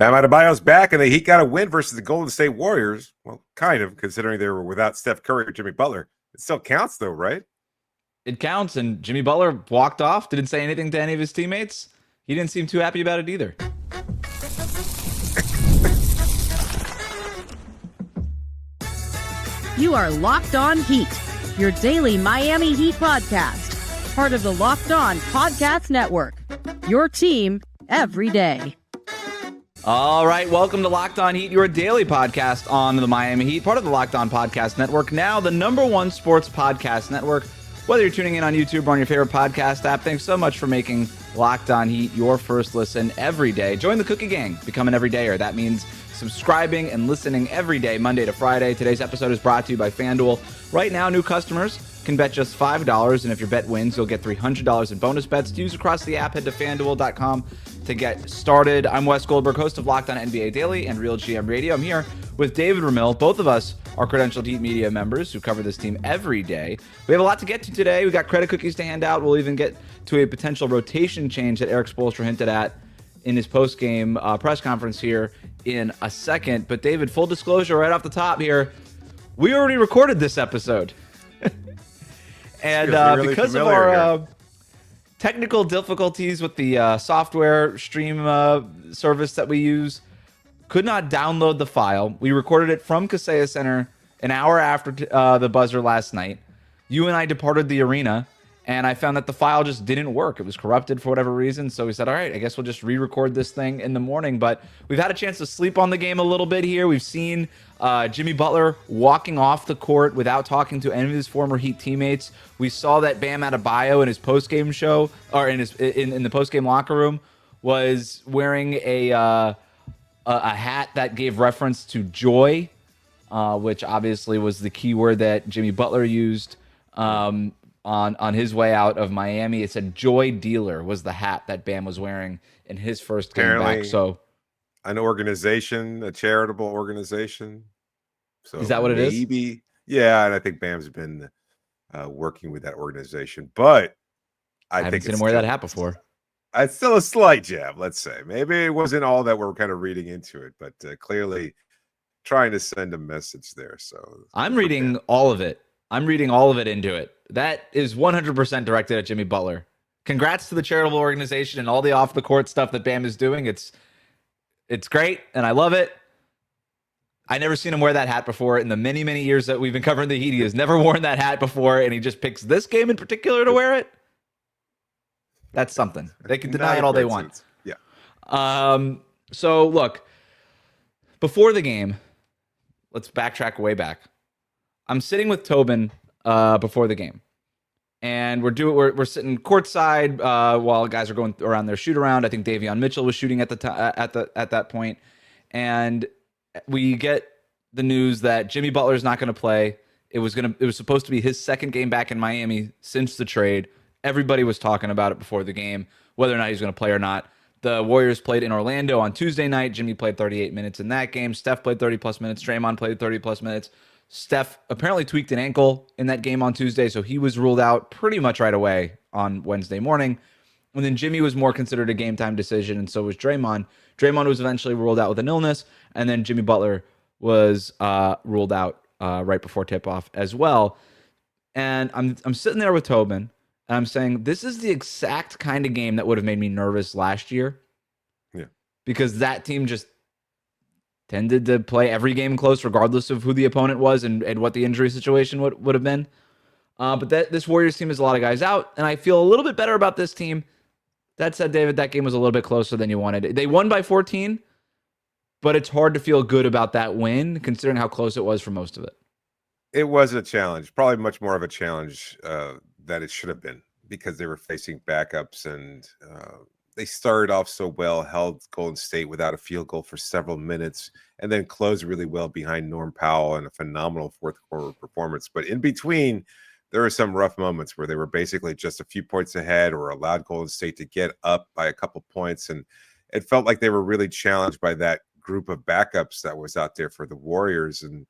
Bam Adebayo's back, and the Heat got a win versus the Golden State Warriors. Well, kind of, considering they were without Steph Curry or Jimmy Butler. It still counts, though, right? It counts, and Jimmy Butler walked off, didn't say anything to any of his teammates. He didn't seem too happy about it either. You are Locked On Heat, your daily Miami Heat podcast, part of the Locked On Podcast Network, your team every day. All right, welcome to Locked On Heat, your daily podcast on the Miami Heat, part of the Locked On Podcast Network, now the #1 sports podcast network. Whether you're tuning in on YouTube or on your favorite podcast app, thanks so much for making Locked On Heat your first listen every day. Join the Cookie Gang, become an everydayer. That means subscribing and listening every day, Monday to Friday. Today's episode is brought to you by FanDuel. Right now, new customers can bet just $5, and if your bet wins, you'll get $300 in bonus bets to use across the app. Head to FanDuel.com to get started. I'm Wes Goldberg, host of Locked On NBA Daily and Real GM Radio. I'm here with David Ramil. Both of us are credentialed Heat media members who cover this team every day. We have a lot to get to today. We got credit cookies to hand out. We'll even get to a potential rotation change that Erik Spoelstra hinted at in his post-game press conference here in a second. But David, full disclosure right off the top here, we already recorded this episode. And really because of our technical difficulties with the software stream service that we use, could not download the file. We recorded it from Kaseya Center an hour after the buzzer last night. You and I departed the arena, and I found that the file just didn't work. It was corrupted for whatever reason, so we said, all right, I guess we'll just re-record this thing in the morning. But we've had a chance to sleep on the game a little bit here. We've seen Jimmy Butler walking off the court without talking to any of his former Heat teammates. We saw that Bam Adebayo in his post-game show, or in the post-game locker room, was wearing a hat that gave reference to joy, which obviously was the key word that Jimmy Butler used on his way out of Miami. It said "Joy Dealer" was the hat that Bam was wearing in his first game back. So, an organization, a charitable organization. So is that what it is? Maybe, yeah. And I think Bam's been working with that organization, but I haven't seen him wear that hat before. It's still a slight jab, let's say. Maybe it wasn't all that we're kind of reading into it, but clearly trying to send a message there. So I'm reading all of it. I'm reading all of it into it. That is 100% directed at Jimmy Butler. Congrats to the charitable organization and all the off-the-court stuff that Bam is doing. It's great, and I love it. I never seen him wear that hat before in the many, many years that we've been covering the Heat. He has never worn that hat before, and he just picks this game in particular to wear it. That's something. They can deny it all they want. Yeah. So look, before the game, let's backtrack way back. I'm sitting with Tobin before the game, and we're sitting courtside while guys are going around their shoot around. I think Davion Mitchell was shooting at that point, and we get the news that Jimmy Butler is not going to play. It was supposed to be his second game back in Miami since the trade. Everybody was talking about it before the game, whether or not he's going to play or not. The Warriors played in Orlando on Tuesday night. Jimmy played 38 minutes in that game. Steph played 30-plus minutes. Draymond played 30-plus minutes. Steph apparently tweaked an ankle in that game on Tuesday, so he was ruled out pretty much right away on Wednesday morning. And then Jimmy was more considered a game-time decision, and so was Draymond. Draymond was eventually ruled out with an illness, and then Jimmy Butler was ruled out right before tip-off as well. And I'm sitting there with Tobin, and I'm saying, this is the exact kind of game that would have made me nervous last year. Yeah. Because that team just tended to play every game close, regardless of who the opponent was and what the injury situation would have been. But this Warriors team has a lot of guys out, and I feel a little bit better about this team. That said, David, that game was a little bit closer than you wanted. They won by 14, but it's hard to feel good about that win, considering how close it was for most of it. It was a challenge, probably much more of a challenge that it should have been, because they were facing backups, and they started off so well, held Golden State without a field goal for several minutes, and then closed really well behind Norm Powell and a phenomenal fourth quarter performance. But in between, there were some rough moments where they were basically just a few points ahead or allowed Golden State to get up by a couple points. And it felt like they were really challenged by that group of backups that was out there for the Warriors. And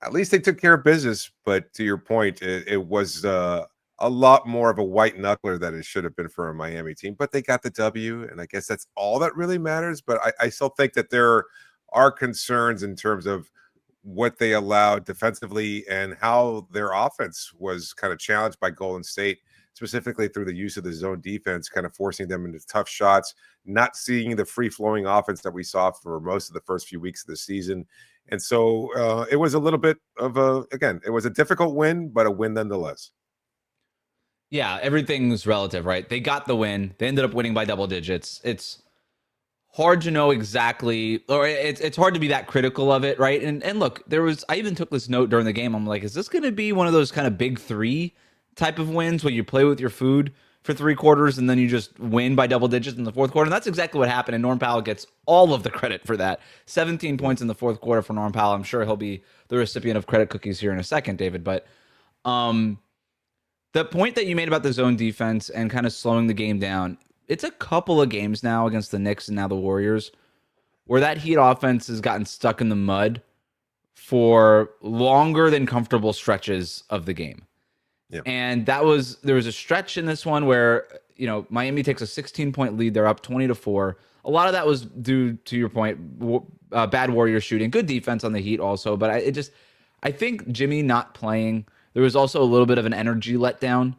at least they took care of business. But to your point, it was a a lot more of a white knuckler than it should have been for a Miami team, but they got the W, and I guess that's all that really matters. But I still think that there are concerns in terms of what they allowed defensively and how their offense was kind of challenged by Golden State, specifically through the use of the zone defense, kind of forcing them into tough shots, not seeing the free-flowing offense that we saw for most of the first few weeks of the season. And so it was a little bit of it was a difficult win, but a win nonetheless. Yeah, everything's relative, right? They got the win. They ended up winning by double digits. It's hard to know exactly, or it's hard to be that critical of it, right? And look, I even took this note during the game. I'm like, is this going to be one of those kind of big three type of wins where you play with your food for 3 quarters and then you just win by double digits in the fourth quarter? And that's exactly what happened. And Norm Powell gets all of the credit for that. 17 points in the fourth quarter for Norm Powell. I'm sure he'll be the recipient of credit cookies here in a second, David. But the point that you made about the zone defense and kind of slowing the game down, it's a couple of games now against the Knicks and now the Warriors where that Heat offense has gotten stuck in the mud for longer than comfortable stretches of the game. Yep. And there was a stretch in this one where, Miami takes a 16-point lead. They're up 20-4. A lot of that was due to your point, bad Warriors shooting, good defense on the Heat also. But I think Jimmy not playing, there was also a little bit of an energy letdown.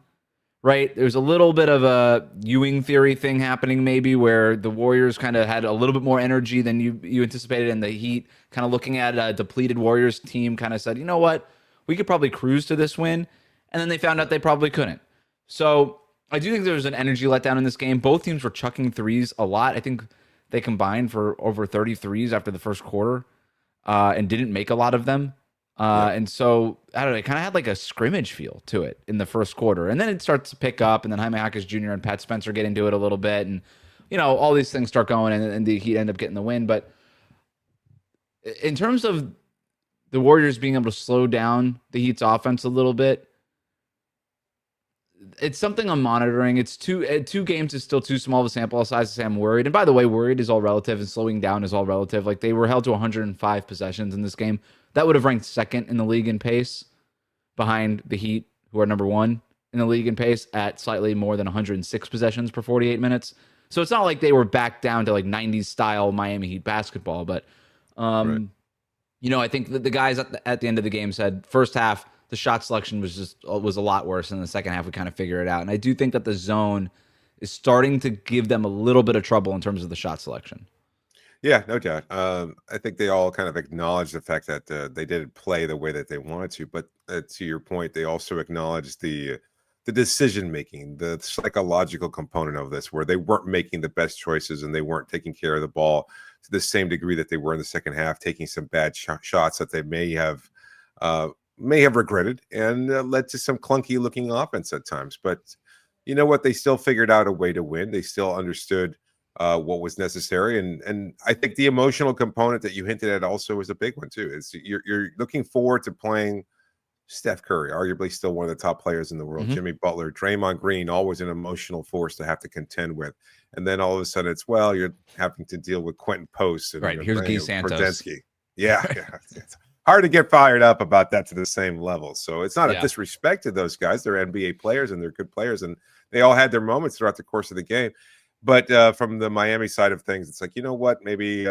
Right? There's a little bit of a Ewing theory thing happening maybe where the Warriors kind of had a little bit more energy than you anticipated, and the Heat kind of looking at a depleted Warriors team kind of said, you know what? We could probably cruise to this win. And then they found out they probably couldn't. So I do think there was an energy letdown in this game. Both teams were chucking threes a lot. I think they combined for over 30 threes after the first quarter and didn't make a lot of them. And so, I don't know, it kind of had like a scrimmage feel to it in the first quarter. And then it starts to pick up, and then Jaime Jaquez Jr. and Pat Spencer get into it a little bit. And, all these things start going, and the Heat end up getting the win. But in terms of the Warriors being able to slow down the Heat's offense a little bit, it's something I'm monitoring. It's two games is still too small of a sample size to say I'm worried. And by the way, worried is all relative, and slowing down is all relative. Like, they were held to 105 possessions in this game. That would have ranked second in the league in pace behind the Heat, who are number 1 in the league in pace at slightly more than 106 possessions per 48 minutes. So it's not like they were back down to like 90s style Miami Heat basketball. But, right. I think that the guys at the end of the game said first half, the shot selection was a lot worse. And in the second half, we kind of figure it out. And I do think that the zone is starting to give them a little bit of trouble in terms of the shot selection. Yeah, no doubt. I think they all kind of acknowledge the fact that they didn't play the way that they wanted to. But to your point, they also acknowledged the decision making, the psychological component of this, where they weren't making the best choices and they weren't taking care of the ball to the same degree that they were in the second half, taking some bad shots that they may have regretted and led to some clunky looking offense at times. But you know what? They still figured out a way to win. They still understood what was necessary, and I think the emotional component that you hinted at also is a big one too. Is you're looking forward to playing Steph Curry, arguably still one of the top players in the world, Jimmy Butler, Draymond Green, always an emotional force to have to contend with, and then all of a sudden you're having to deal with Quentin Post and right here's Guy Santos. Yeah, it's hard to get fired up about that to the same level. So it's not a disrespect to those guys; they're NBA players and they're good players, and they all had their moments throughout the course of the game. But from the Miami side of things, it's like, you know what? Maybe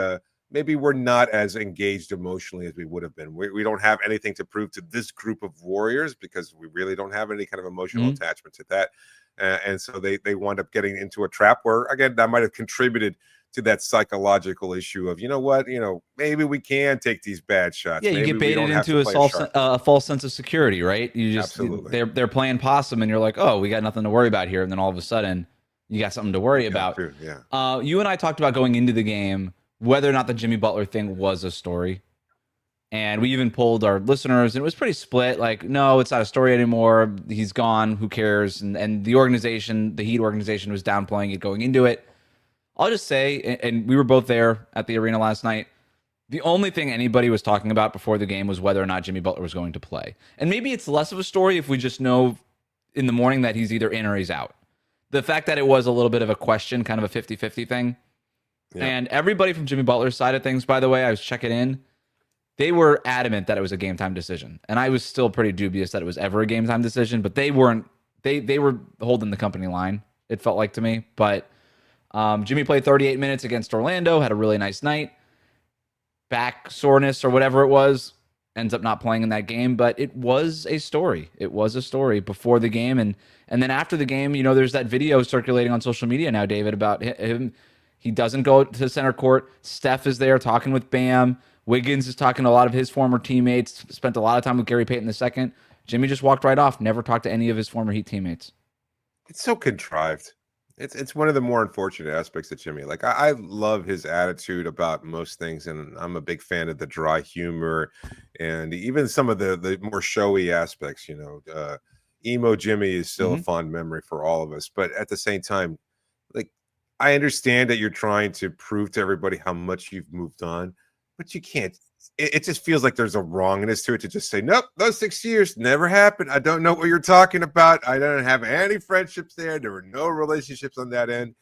we're not as engaged emotionally as we would have been. We don't have anything to prove to this group of Warriors because we really don't have any kind of emotional attachment to that. And so they wound up getting into a trap where, again, that might have contributed to that psychological issue of, you know what, maybe we can take these bad shots. Yeah, you get baited into a false sense of security, right? You just they're playing possum, and you're like, oh, we got nothing to worry about here, and then all of a sudden you got something to worry about. True, yeah. You and I talked about going into the game whether or not the Jimmy Butler thing was a story. And we even polled our listeners, and it was pretty split. Like, no, it's not a story anymore. He's gone. Who cares? And the organization, the Heat organization, was downplaying it going into it. I'll just say, and we were both there at the arena last night, the only thing anybody was talking about before the game was whether or not Jimmy Butler was going to play. And maybe it's less of a story if we just know in the morning that he's either in or he's out. The fact that it was a little bit of a question, kind of a 50-50 thing. Yeah. And everybody from Jimmy Butler's side of things, by the way, I was checking in, they were adamant that it was a game time decision. And I was still pretty dubious that it was ever a game time decision, but they weren't They were holding the company line, it felt like to me. But Jimmy played 38 minutes against Orlando, had a really nice night. Back soreness or whatever it was, ends up not playing in that game. But it was a story. It was a story before the game. And then after the game, there's that video circulating on social media now, David, about him. He doesn't go to center court. Steph is there talking with Bam. Wiggins is talking to a lot of his former teammates. Spent a lot of time with Gary Payton II. Jimmy just walked right off. Never talked to any of his former Heat teammates. It's so contrived. It's one of the more unfortunate aspects of Jimmy. Like I love his attitude about most things, and I'm a big fan of the dry humor and even some of the more showy aspects. Emo Jimmy is still a fond memory for all of us, but at the same time, like I understand that you're trying to prove to everybody how much you've moved on, but you can't. It just feels like there's a wrongness to it to just say, nope, those 6 years never happened. I don't know what you're talking about. I don't have any friendships there. There were no relationships on that end.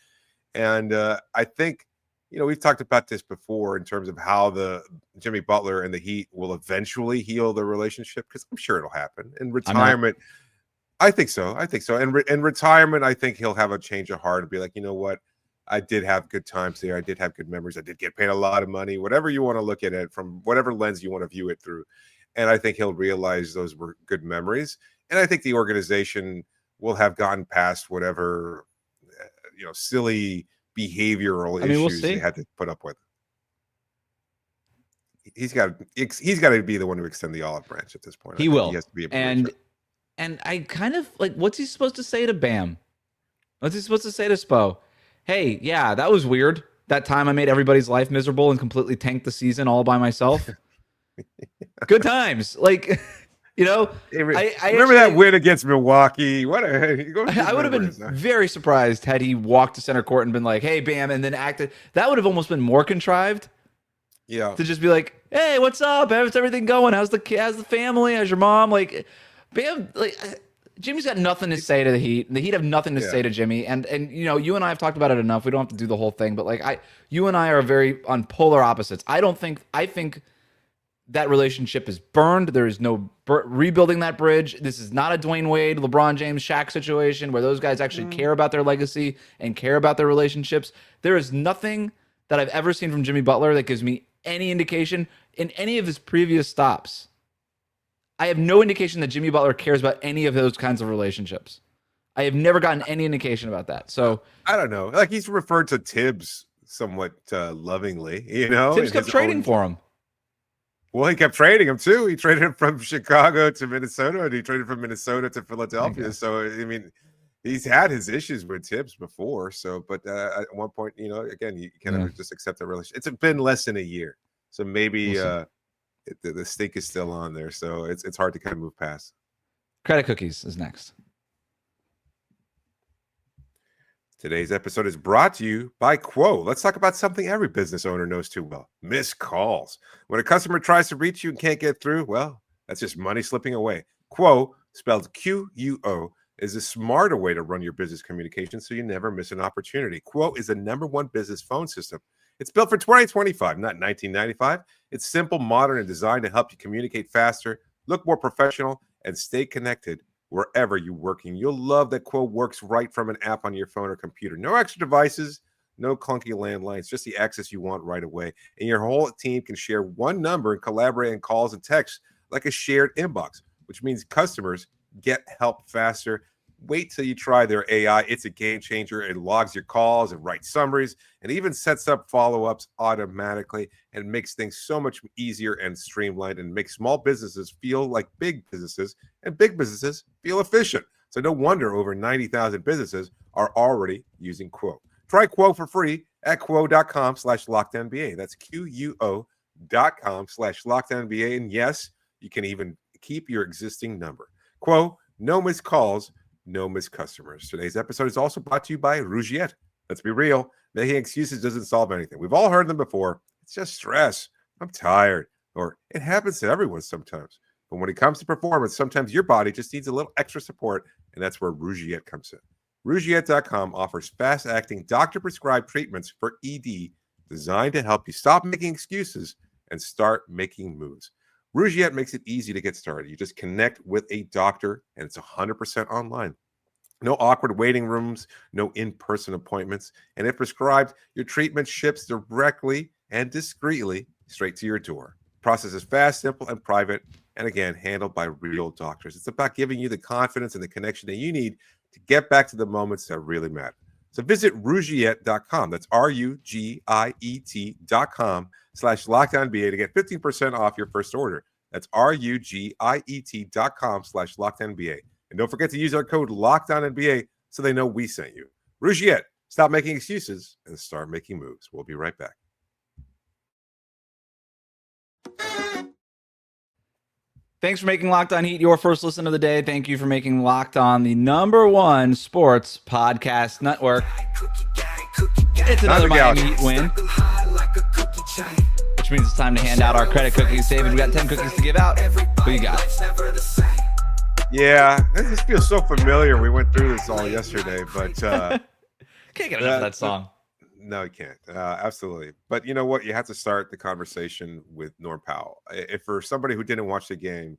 And I think, we've talked about this before in terms of how the Jimmy Butler and the Heat will eventually heal the relationship, because I'm sure it'll happen. In retirement, I think so. And in retirement, I think he'll have a change of heart and be like, you know what? I did have good times there. I did have good memories. I did get paid a lot of money, whatever you want to look at it from, whatever lens you want to view it through. And I think he'll realize those were good memories. And I think the organization will have gotten past whatever, silly behavioral issues they had to put up with. He's got to be the one to extend the olive branch at this point. He will. He has to be and I kind of like, what's he supposed to say to Bam? What's he supposed to say to Spo? Hey, yeah, that was weird. That time I made everybody's life miserable and completely tanked the season all by myself. Good times. Like, I remember that win against Milwaukee. I would have been very surprised had he walked to center court and been like, hey, Bam, and then acted. That would have almost been more contrived. Yeah. To just be like, hey, what's up? How's everything going? How's the family? How's your mom? Like, Bam, like, Jimmy's got nothing to say to the Heat, and the Heat have nothing to say to Jimmy. And you and I have talked about it enough. We don't have to do the whole thing, but like you and I are very on polar opposites. I think that relationship is burned. There is no rebuilding that bridge. This is not a Dwayne Wade, LeBron James, Shaq situation where those guys actually care about their legacy and care about their relationships. There is nothing that I've ever seen from Jimmy Butler that gives me any indication in any of his previous stops. I have no indication that Jimmy Butler cares about any of those kinds of relationships. I have never gotten any indication about that. So I don't know. Like he's referred to Tibbs somewhat lovingly, Tibbs kept trading for him. Well, he kept trading him too. He traded him from Chicago to Minnesota, and he traded from Minnesota to Philadelphia. Okay. So I mean, he's had his issues with Tibbs before. So, but at one point, again, you can't just accept the relationship. It's been less than a year, so maybe. The stink is still on there, so it's hard to kind of move past. Credit Cookies is next. Today's episode is brought to you by Quo. Let's talk about something every business owner knows too well: missed calls. When a customer tries to reach you and can't get through, well, that's just money slipping away. Quo, spelled Q-U-O, is a smarter way to run your business communication so you never miss an opportunity. Quo is the #1 business phone system. It's built for 2025, not 1995. It's simple, modern, and designed to help you communicate faster, look more professional, and stay connected wherever you're working. You'll love that Quo works right from an app on your phone or computer. No extra devices, no clunky landlines, just the access you want right away. And your whole team can share one number and collaborate on calls and texts like a shared inbox, which means customers get help faster. Wait till you try their AI. It's a game changer. It logs your calls and writes summaries and even sets up follow-ups automatically and makes things so much easier and streamlined and makes small businesses feel like big businesses and big businesses feel efficient. So no wonder over 90,000 businesses are already using Quo. Try Quo for free at quo.com/LockedNBA. That's QUO.com/LockedNBA. And yes, you can even keep your existing number. Quo, no missed calls, no missed customers. Today's episode is also brought to you by Rougiette. Let's be real. Making excuses doesn't solve anything. We've all heard them before. It's just stress. I'm tired. Or it happens to everyone sometimes. But when it comes to performance, sometimes your body just needs a little extra support, and that's where Rougiette comes in. Rougiette.com offers fast-acting, doctor-prescribed treatments for ED designed to help you stop making excuses and start making moves. Rougiette makes it easy to get started. You just connect with a doctor, and it's 100% online. No awkward waiting rooms, no in-person appointments. And if prescribed, your treatment ships directly and discreetly straight to your door. Process is fast, simple, and private, and again, handled by real doctors. It's about giving you the confidence and the connection that you need to get back to the moments that really matter. So visit Rugiet.com. That's RUGIET.com/LockedOnNBA to get 15% off your first order. That's RUGIET.com/LockedOnNBA. And don't forget to use our code LockedOnNBA so they know we sent you. Rugiet, stop making excuses and start making moves. We'll be right back. Thanks for making Locked On Heat your first listen of the day. Thank you for making Locked On the #1 sports podcast network. It's another Miami Heat win, which means it's time to hand out our credit cookies. David, we got 10 cookies to give out. Who you got? Yeah, this feels so familiar. We went through this all yesterday, but can't get enough of that song. No, you can't. Absolutely. But you know what? You have to start the conversation with Norm Powell. If for somebody who didn't watch the game,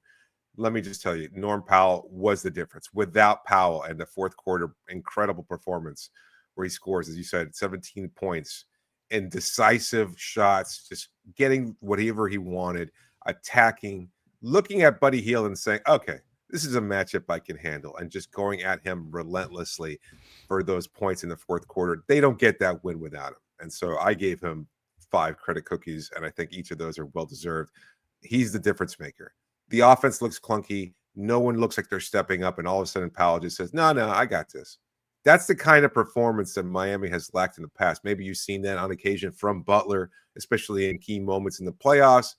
let me just tell you, Norm Powell was the difference. Without Powell and the fourth quarter incredible performance where he scores, as you said, 17 points and decisive shots, just getting whatever he wanted, attacking, looking at Buddy Hield and saying, okay, this is a matchup I can handle, and just going at him relentlessly for those points in the fourth quarter. They don't get that win without him. And so I gave him 5 credit cookies, and I think each of those are well-deserved. He's the difference maker. The offense looks clunky. No one looks like they're stepping up, and all of a sudden Powell just says, no, I got this. That's the kind of performance that Miami has lacked in the past. Maybe you've seen that on occasion from Butler, especially in key moments in the playoffs,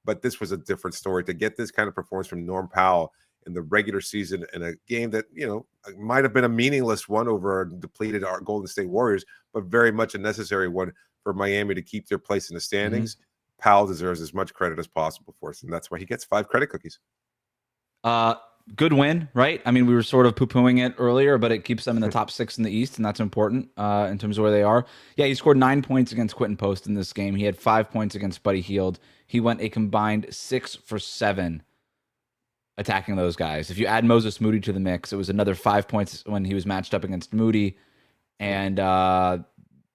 but this was a different story. To get this kind of performance from Norm Powell in the regular season in a game that, you know, might have been a meaningless one over depleted our Golden State Warriors, but very much a necessary one for Miami to keep their place in the standings. Powell deserves as much credit as possible for us, and that's why he gets 5 credit cookies. Good win, right? I mean, we were sort of poo-pooing it earlier, but it keeps them in the top 6 in the East, and that's important in terms of where they are. Yeah, he scored 9 points against Quentin Post in this game. He had 5 points against Buddy Hield. He went a combined 6 for 7 attacking those guys. If you add Moses Moody to the mix, it was another 5 points when he was matched up against Moody, and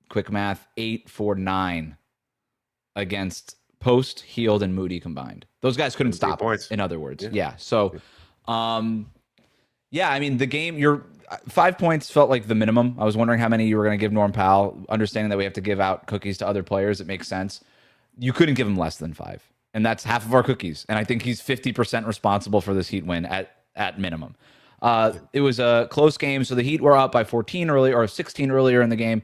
quick math, 8 for 9 against Post, Hield, and Moody combined. Those guys couldn't stop points. In other words. Yeah. So, I mean, the game, your 5 points felt like the minimum. I was wondering how many you were going to give Norm Powell, understanding that we have to give out cookies to other players. It makes sense. You couldn't give him less than 5. And that's half of our cookies. And I think he's 50% responsible for this Heat win at minimum. It was a close game. So the Heat were up by 14 earlier, or 16 earlier in the game.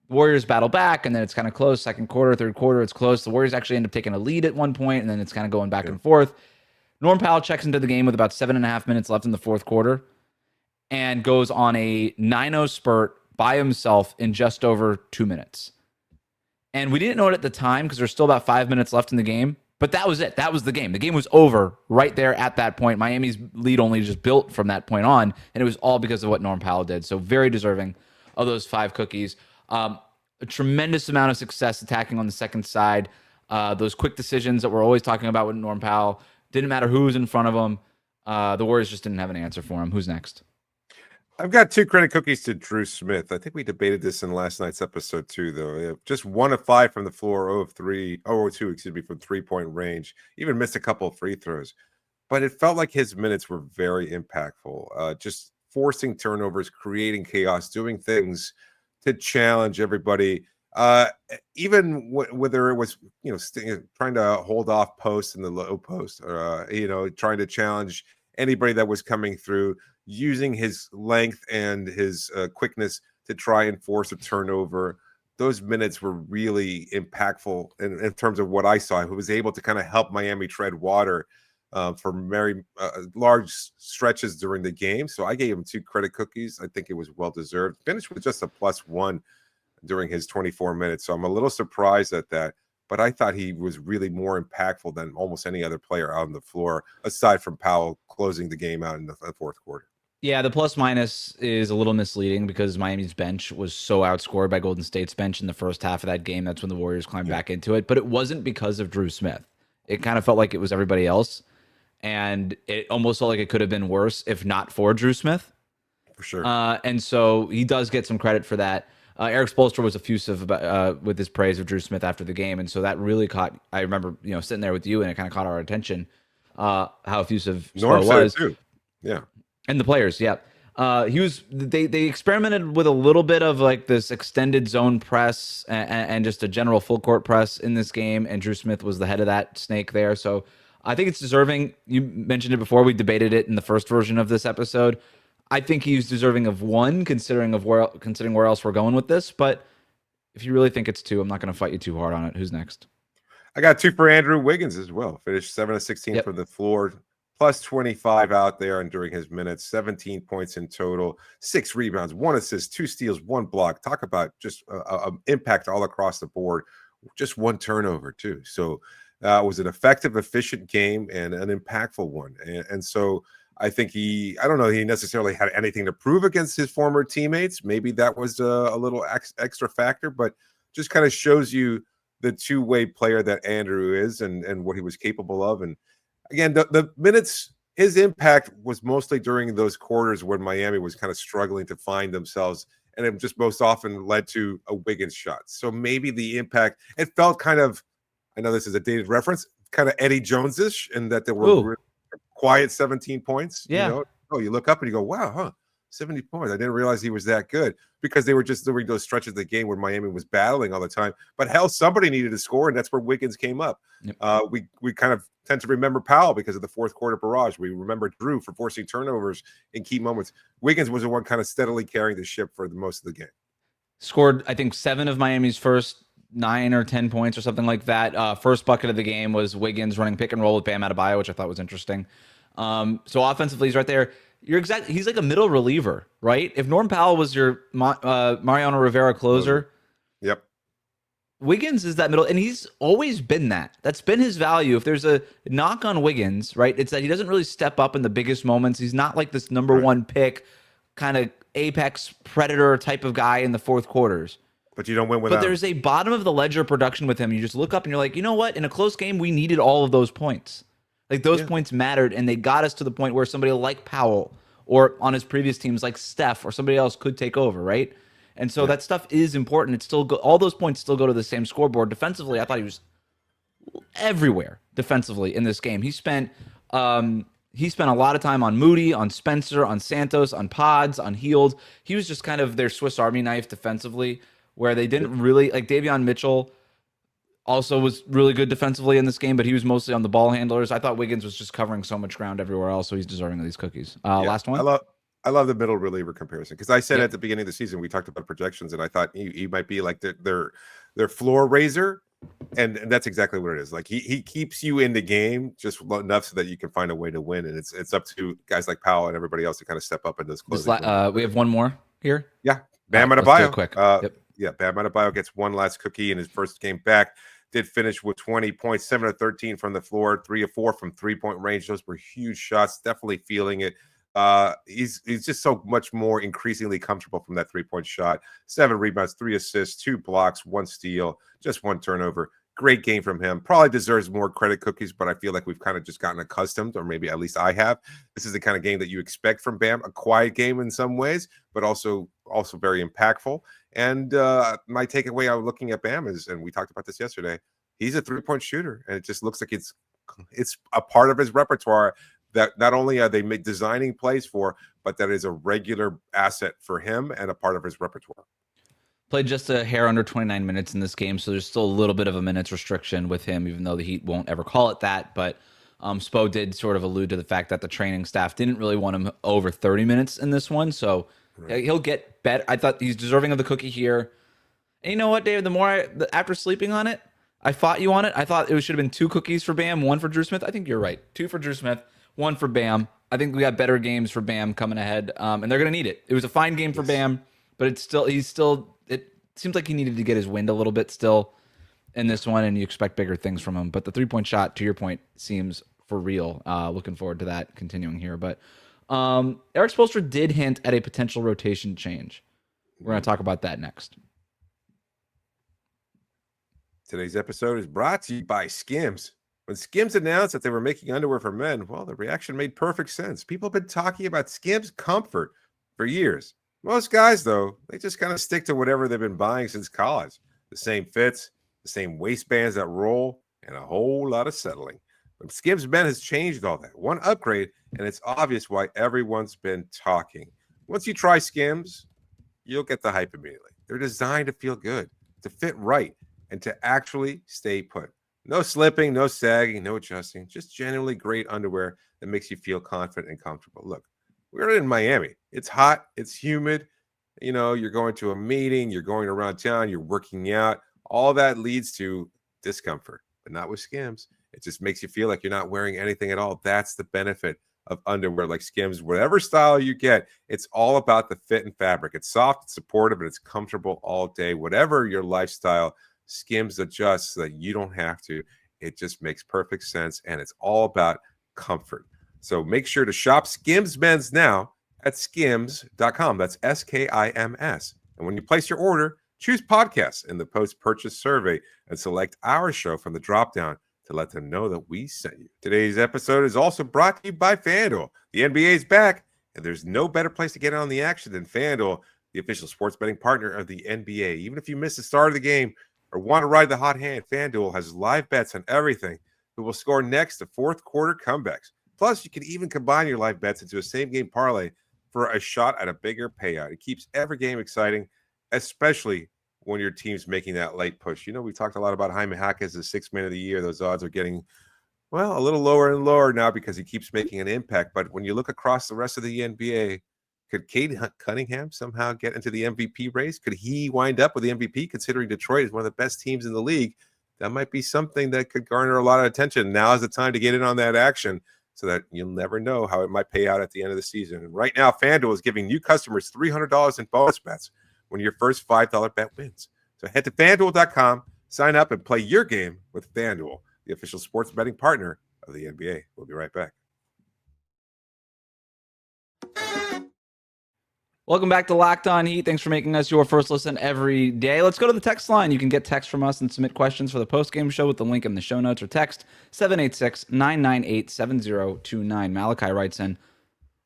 Warriors battle back, and then it's kind of close. Second quarter, third quarter, it's close. The Warriors actually end up taking a lead at one point, and then it's kind of going back and forth. Norm Powell checks into the game with about 7.5 minutes left in the fourth quarter and goes on a 9-0 spurt by himself in just over 2 minutes. And we didn't know it at the time because there's still about 5 minutes left in the game. But that was it. That was the game. The game was over right there at that point. Miami's lead only just built from that point on, and it was all because of what Norm Powell did. So very deserving of those 5 cookies. A tremendous amount of success attacking on the second side. Those quick decisions that we're always talking about with Norm Powell. Didn't matter who was in front of him. The Warriors just didn't have an answer for him. Who's next? I've got 2 credit cookies to Drew Smith. I think we debated this in last night's episode too, though. Just 1 of 5 from the floor, 0 of 2, from 3-point range. Even missed a couple of free throws. But it felt like his minutes were very impactful. Just forcing turnovers, creating chaos, doing things to challenge everybody. Even whether it was, trying to hold off posts in the low post, or, trying to challenge anybody that was coming through, using his length and his quickness to try and force a turnover. Those minutes were really impactful in terms of what I saw. He was able to kind of help Miami tread water for very large stretches during the game. So I gave him 2 credit cookies. I think it was well-deserved. Finished with just a +1 during his 24 minutes. So I'm a little surprised at that. But I thought he was really more impactful than almost any other player out on the floor, aside from Powell closing the game out in the fourth quarter. Yeah, the plus-minus is a little misleading because Miami's bench was so outscored by Golden State's bench in the first half of that game. That's when the Warriors climbed back into it. But it wasn't because of Drew Smith. It kind of felt like it was everybody else. And it almost felt like it could have been worse if not for Drew Smith. For sure. And so he does get some credit for that. Erik Spoelstra was effusive about, with his praise of Drew Smith after the game, and so that really caught. I remember, sitting there with you, and it kind of caught our attention. How effusive Norm Spo said was, it too. Yeah, and the players, yeah. He was. They experimented with a little bit of like this extended zone press and just a general full court press in this game, and Drew Smith was the head of that snake there. So I think it's deserving. You mentioned it before. We debated it in the first version of this episode. I think he's deserving of 1, considering where else we're going with this. But if you really think it's 2, I'm not going to fight you too hard on it. Who's next? I got 2 for Andrew Wiggins as well. Finished 7 of 16 from the floor, plus 25 out there and during his minutes. 17 points in total, 6 rebounds, 1 assist, 2 steals, 1 block. Talk about just impact all across the board. Just 1 turnover too. So it was an effective, efficient game and an impactful one. And so I think he necessarily had anything to prove against his former teammates. Maybe that was a little extra factor, but just kind of shows you the two-way player that Andrew is and what he was capable of. And again, the minutes, his impact was mostly during those quarters when Miami was kind of struggling to find themselves, and it just most often led to a Wiggins shot. So maybe the impact, it felt kind of, I know this is a dated reference, kind of Eddie Jones-ish, in that there were quiet 17 points. Yeah. You look up and you go, wow, 70 points. I didn't realize he was that good, because they were just during those stretches of the game where Miami was battling all the time. But hell, somebody needed to score, and that's where Wiggins came up. Yep. We kind of tend to remember Powell because of the fourth quarter barrage. We remember Drew for forcing turnovers in key moments. Wiggins was the one kind of steadily carrying the ship for the most of the game. Scored, I think, 7 of Miami's first 9 or 10 points or something like that. First bucket of the game was Wiggins running pick and roll with Bam Adebayo, which I thought was interesting. So offensively, he's right there. He's like a middle reliever, right? If Norm Powell was your Mariano Rivera closer, yep, Wiggins is that middle, and he's always been that. That's been his value. If there's a knock on Wiggins, right, it's that he doesn't really step up in the biggest moments. He's not like this number one pick, kind of apex predator type of guy in the fourth quarters. But you don't win without. But there's a bottom of the ledger production with him. You just look up and you're like, you know what? In a close game, we needed all of those points. Like those points mattered, and they got us to the point where somebody like Powell or on his previous teams like Steph or somebody else could take over, right? And so that stuff is important. It's still all those points still go to the same scoreboard. Defensively, I thought he was everywhere defensively in this game. He spent a lot of time on Moody, on Spencer, on Santos, on Pods, on Hield. He was just kind of their Swiss Army knife defensively, where they didn't really like Davion Mitchell. Also was really good defensively in this game, but he was mostly on the ball handlers. I thought Wiggins was just covering so much ground everywhere else, so he's deserving of these cookies. Last one. I love the middle reliever comparison, because I said at the beginning of the season we talked about projections, and I thought he might be like their floor raiser, and that's exactly what it is. Like he keeps you in the game just enough so that you can find a way to win, and it's up to guys like Powell and everybody else to kind of step up in those closing. We have one more here. Yeah, Bam Adebayo. Quick. Yeah, Bam Adebayo gets one last cookie in his first game back. Did finish with 20 points, 7 of 13 from the floor, 3 of 4 from three-point range. Those were huge shots. Definitely feeling it. He's just so much more increasingly comfortable from that three-point shot. 7 rebounds, 3 assists, 2 blocks, 1 steal, just 1 turnover. Great game from him. Probably deserves more credit cookies, but I feel like we've kind of just gotten accustomed, or maybe at least I have. This is the kind of game that you expect from Bam, a quiet game in some ways, but also very impactful. And my takeaway out looking at Bam is, and we talked about this yesterday, he's a three-point shooter, and it just looks like it's a part of his repertoire that not only are they designing plays for, but that is a regular asset for him and a part of his repertoire. Played just a hair under 29 minutes in this game, so there's still a little bit of a minutes restriction with him, even though the Heat won't ever call it that. But Spo did sort of allude to the fact that the training staff didn't really want him over 30 minutes in this one, so he'll get better. I thought he's deserving of the cookie here. And you know what, Dave? After sleeping on it, I fought you on it. I thought it should have been 2 cookies for Bam, 1 for Drew Smith. I think you're right. 2 for Drew Smith, 1 for Bam. I think we got better games for Bam coming ahead, and they're going to need it. It was a fine game for Bam, but it seems like he needed to get his wind a little bit still in this one, and you expect bigger things from him. But the three-point shot, to your point, seems for real. Looking forward to that continuing here. But Erik Spoelstra did hint at a potential rotation change. We're going to talk about that next. Today's episode is brought to you by SKIMS. When SKIMS announced that they were making underwear for men, well, the reaction made perfect sense. People have been talking about SKIMS Comfort for years. Most guys, though, they just kind of stick to whatever they've been buying since college. The same fits, the same waistbands that roll, and a whole lot of settling. But Skims Men has changed all that. One upgrade, and it's obvious why everyone's been talking. Once you try Skims, you'll get the hype immediately. They're designed to feel good, to fit right, and to actually stay put. No slipping, no sagging, no adjusting, just genuinely great underwear that makes you feel confident and comfortable. Look, we're in Miami. It's hot, it's humid. You know, you're going to a meeting, you're going around town, you're working out. All that leads to discomfort, but not with Skims. It just makes you feel like you're not wearing anything at all. That's the benefit of underwear like Skims. Whatever style you get, it's all about the fit and fabric. It's soft, it's supportive, and it's comfortable all day. Whatever your lifestyle, Skims adjusts so that you don't have to. It just makes perfect sense, and it's all about comfort. So make sure to shop Skims Men's now at skims.com. That's SKIMS. And when you place your order, choose podcasts in the post-purchase survey and select our show from the dropdown to let them know that we sent you. Today's episode is also brought to you by FanDuel. The NBA is back, and there's no better place to get in on the action than FanDuel, the official sports betting partner of the NBA. Even if you miss the start of the game or want to ride the hot hand, FanDuel has live bets on everything who will score next to fourth quarter comebacks. Plus, you can even combine your live bets into a same-game parlay for a shot at a bigger payout. It keeps every game exciting, especially when your team's making that late push. You know, we talked a lot about Jaime Jaquez as the 6th man of the year. Those odds are getting, well, a little lower and lower now because he keeps making an impact. But when you look across the rest of the NBA, could Cade Cunningham somehow get into the MVP race? Could he wind up with the MVP, considering Detroit is one of the best teams in the league? That might be something that could garner a lot of attention. Now is the time to get in on that action so that you'll never know how it might pay out at the end of the season. And right now, FanDuel is giving new customers $300 in bonus bets when your first $5 bet wins. So head to FanDuel.com, sign up, and play your game with FanDuel, the official sports betting partner of the NBA. We'll be right back. Welcome back to Locked On Heat. Thanks for making us your first listen every day. Let's go to the text line. You can get text from us and submit questions for the postgame show with the link in the show notes, or text 786-998-7029. Malachi writes in,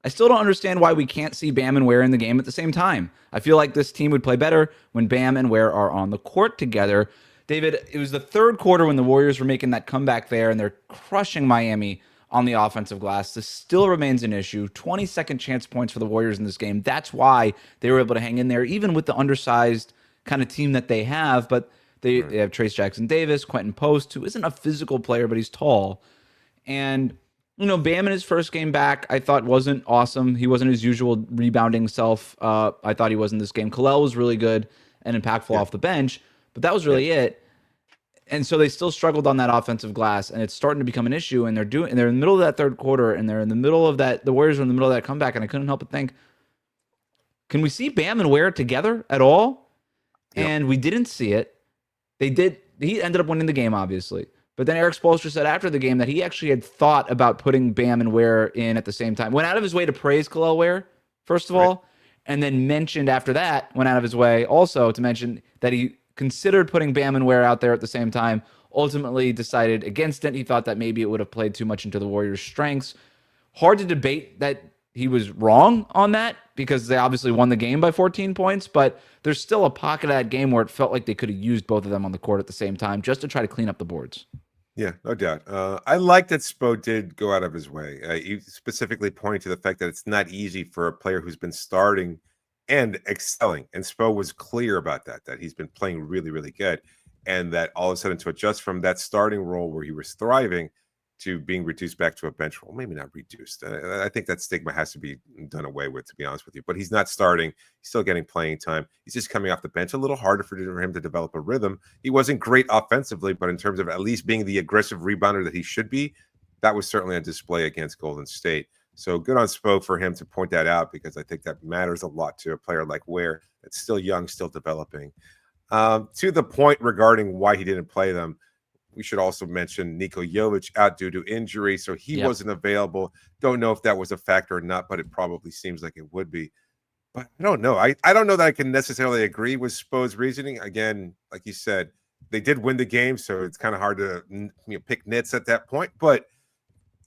I still don't understand why we can't see Bam and Ware in the game at the same time. I feel like this team would play better when Bam and Ware are on the court together. David, it was the third quarter when the Warriors were making that comeback there, and they're crushing Miami on the offensive glass. This still remains an issue. 22nd chance points for the Warriors in this game. That's why they were able to hang in there, even with the undersized kind of team that they have. But they have Trace Jackson-Davis, Quentin Post, who isn't a physical player, but he's tall. And you know, Bam in his first game back, I thought wasn't awesome. He wasn't his usual rebounding self. I thought he was in this game. Kel'el was really good and impactful off the bench, but that was really it. And so they still struggled on that offensive glass, and it's starting to become an issue. And they're in the middle of that third quarter, and they're in the middle of that. The Warriors are in the middle of that comeback, and I couldn't help but think, can we see Bam and Ware together at all? Yep. And we didn't see it. They did. He ended up winning the game, obviously. But then Erik Spoelstra said after the game that he actually had thought about putting Bam and Ware in at the same time. Went out of his way to praise Kel'el Ware, first of all, and then mentioned after that, went out of his way also to mention that he considered putting Bam and Ware out there at the same time, ultimately decided against it. He thought that maybe it would have played too much into the Warriors' strengths. Hard to debate that he was wrong on that because they obviously won the game by 14 points, but there's still a pocket of that game where it felt like they could have used both of them on the court at the same time just to try to clean up the boards. Yeah, no doubt. I like that Spo did go out of his way. He specifically pointed to the fact that it's not easy for a player who's been starting and excelling. And Spo was clear about that he's been playing really, really good. And that all of a sudden to adjust from that starting role where he was thriving to being reduced back to a bench role, maybe not reduced. I think that stigma has to be done away with, to be honest with you. But he's not starting. He's still getting playing time. He's just coming off the bench. A little harder for him to develop a rhythm. He wasn't great offensively, but in terms of at least being the aggressive rebounder that he should be, that was certainly on display against Golden State. So good on Spo for him to point that out, because I think that matters a lot to a player like Ware that's still young, still developing. To the point regarding why he didn't play them, we should also mention Nikola Jovic out due to injury, so he wasn't available. Don't know if that was a factor or not, but it probably seems like it would be. But I don't know. I don't know that I can necessarily agree with Spo's reasoning. Again, like you said, they did win the game, so it's kind of hard to pick nits at that point. But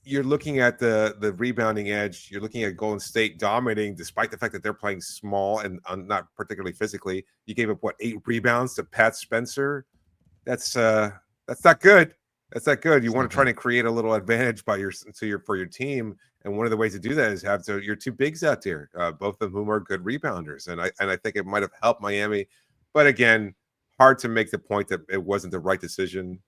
you're looking at the rebounding edge. You're looking at Golden State dominating, despite the fact that they're playing small and not particularly physically. You gave up 8 rebounds to Pat Spencer. That's not good. That's not good. You want to try to create a little advantage for your team, and one of the ways to do that is have your 2 bigs out there, both of whom are good rebounders. And I think it might have helped Miami, but again, hard to make the point that it wasn't the right decision.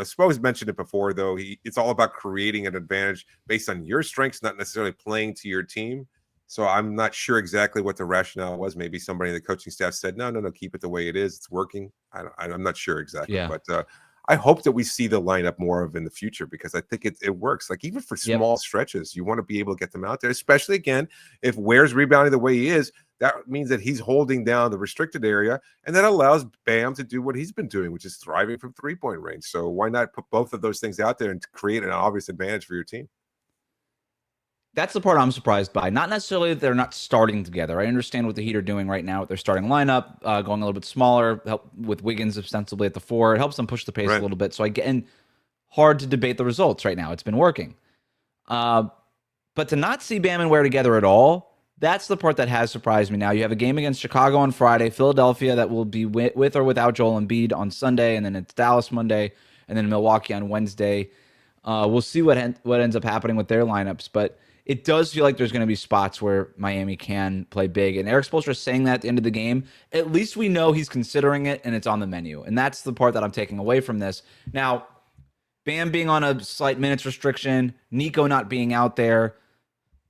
Spo's mentioned it before, though. It's all about creating an advantage based on your strengths, not necessarily playing to your team. So I'm not sure exactly what the rationale was. Maybe somebody in the coaching staff said, no, keep it the way it is. It's working. I'm not sure exactly, but I hope that we see the lineup more of in the future, because I think it works. Like, even for small stretches, you want to be able to get them out there, especially, again, if Ware's rebounding the way he is. That means that he's holding down the restricted area, and that allows Bam to do what he's been doing, which is thriving from three-point range. So why not put both of those things out there and create an obvious advantage for your team? That's the part I'm surprised by. Not necessarily that they're not starting together. I understand what the Heat are doing right now with their starting lineup, going a little bit smaller, help with Wiggins ostensibly at the 4. It helps them push the pace a little bit. So hard to debate the results right now. It's been working. But to not see Bam and Ware together at all, that's the part that has surprised me. Now, you have a game against Chicago on Friday, Philadelphia that will be with or without Joel Embiid on Sunday, and then it's Dallas Monday, and then Milwaukee on Wednesday. We'll see what ends up happening with their lineups, but it does feel like there's going to be spots where Miami can play big. And Erik Spoelstra is saying that at the end of the game. At least we know he's considering it and it's on the menu. And that's the part that I'm taking away from this. Now, Bam being on a slight minutes restriction, Nico not being out there,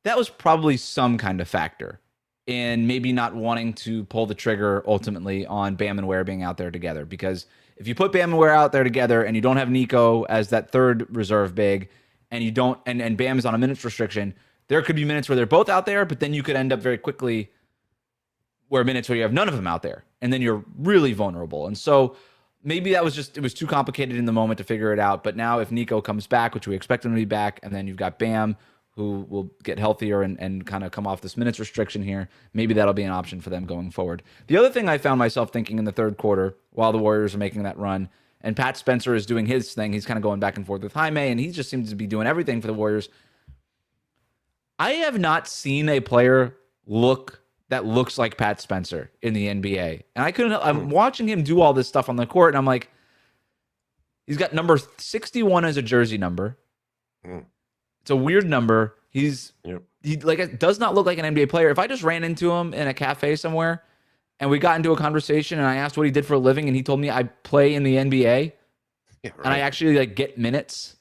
that was probably some kind of factor in maybe not wanting to pull the trigger ultimately on Bam and Ware being out there together. Because if you put Bam and Ware out there together and you don't have Nico as that third reserve big, and you don't, and Bam is on a minutes restriction, there could be minutes where they're both out there, but then you could end up very quickly where you have none of them out there, and then you're really vulnerable. And so maybe it was too complicated in the moment to figure it out. But now if Nico comes back, which we expect him to be back, and then you've got Bam, who will get healthier and kind of come off this minutes restriction here, maybe that'll be an option for them going forward. The other thing I found myself thinking in the third quarter while the Warriors are making that run, and Pat Spencer is doing his thing, he's kind of going back and forth with Jaime, and he just seems to be doing everything for the Warriors. I have not seen a player that looks like Pat Spencer in the NBA. And I'm watching him do all this stuff on the court, and I'm like, he's got number 61 as a jersey number. It's a weird number. He does not look like an NBA player. If I just ran into him in a cafe somewhere and we got into a conversation and I asked what he did for a living and he told me I play in the NBA and I actually get minutes,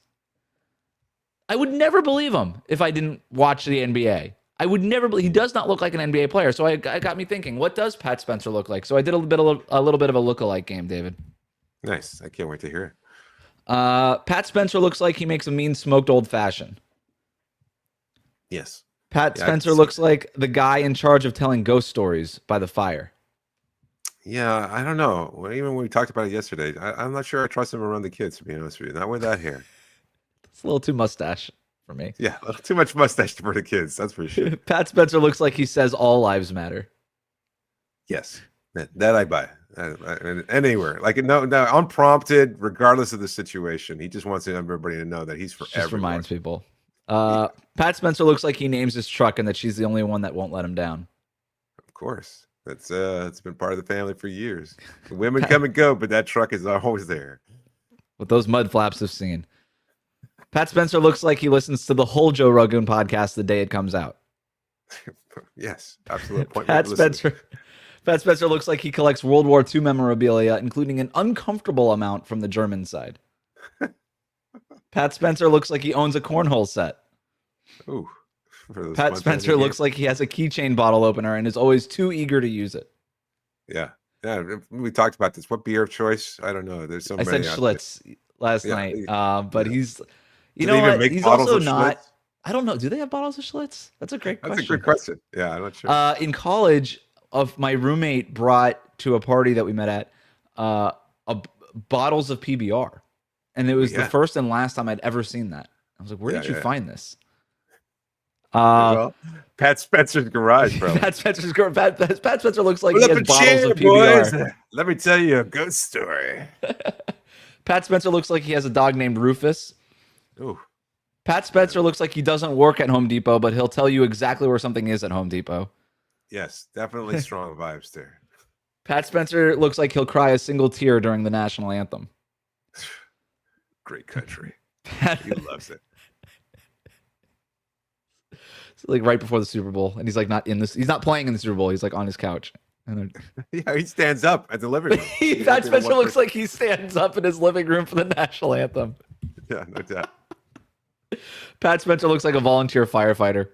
I would never believe him if I didn't watch the NBA. I would never believe. He does not look like an NBA player. So it got me thinking, what does Pat Spencer look like? So I did a little bit of a look-alike game, David. Nice. I can't wait to hear it. Pat Spencer looks like he makes a mean smoked old-fashioned. Yes. Pat Spencer looks like the guy in charge of telling ghost stories by the fire. Yeah, I don't know. Even when we talked about it yesterday, I'm not sure I trust him around the kids, to be honest with you. Not with that hair. It's a little too mustache for me. Yeah, a little too much mustache for the kids. That's for sure. Pat Spencer looks like he says all lives matter. Yes, that I buy. Anywhere, no, unprompted, regardless of the situation, he just wants everybody to know that he's for everyone. Just reminds people. Pat Spencer looks like he names his truck and that she's the only one that won't let him down. Of course. That's it's been part of the family for years. The women come and go, but that truck is always there. What those mud flaps have seen. Pat Spencer looks like he listens to the whole Joe Rogan podcast the day it comes out. Yes, absolutely. Pat Spencer looks like he collects World War II memorabilia, including an uncomfortable amount from the German side. Pat Spencer looks like he owns a cornhole set. Ooh. Pat Spencer looks like he has a keychain bottle opener and is always too eager to use it. Yeah. We talked about this. What beer of choice? I don't know. There's so many. I said Schlitz last night, but he's, he's also not. Schlitz? I don't know. Do they have bottles of Schlitz? That's a great question. That's a good question. Yeah, I'm not sure. In college, my roommate brought to a party that we met at bottles of PBR, and it was the first and last time I'd ever seen that. I was like, "Where did you find this?" Well, Pat Spencer's garage, bro. Pat Spencer looks like he has bottles of PBR. Boys. Let me tell you a ghost story. Pat Spencer looks like he has a dog named Rufus. Ooh. Pat Spencer looks like he doesn't work at Home Depot, but he'll tell you exactly where something is at Home Depot. Yes, definitely strong vibes there. Pat Spencer looks like he'll cry a single tear during the national anthem. Great country. He loves it. It's like right before the Super Bowl, and he's like not in this. He's not playing in the Super Bowl. He's like on his couch. And yeah, he stands up at the living room. Pat Spencer looks like he stands up in his living room for the national anthem. Yeah, no doubt. Pat Spencer looks like a volunteer firefighter.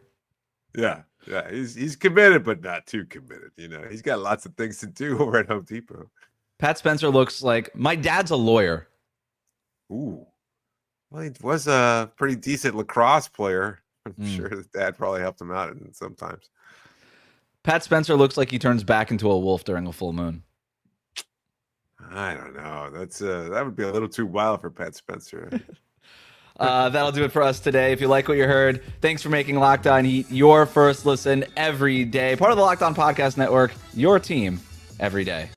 Yeah, he's committed, but not too committed. You know, he's got lots of things to do over at Home Depot. Pat Spencer looks like my dad's a lawyer. Ooh, well, he was a pretty decent lacrosse player. I'm sure his dad probably helped him out sometimes. Pat Spencer looks like he turns back into a wolf during a full moon. I don't know. That would be a little too wild for Pat Spencer. That'll do it for us today. If you like what you heard, thanks for making Locked On Heat your first listen every day. Part of the Locked On Podcast Network, your team every day.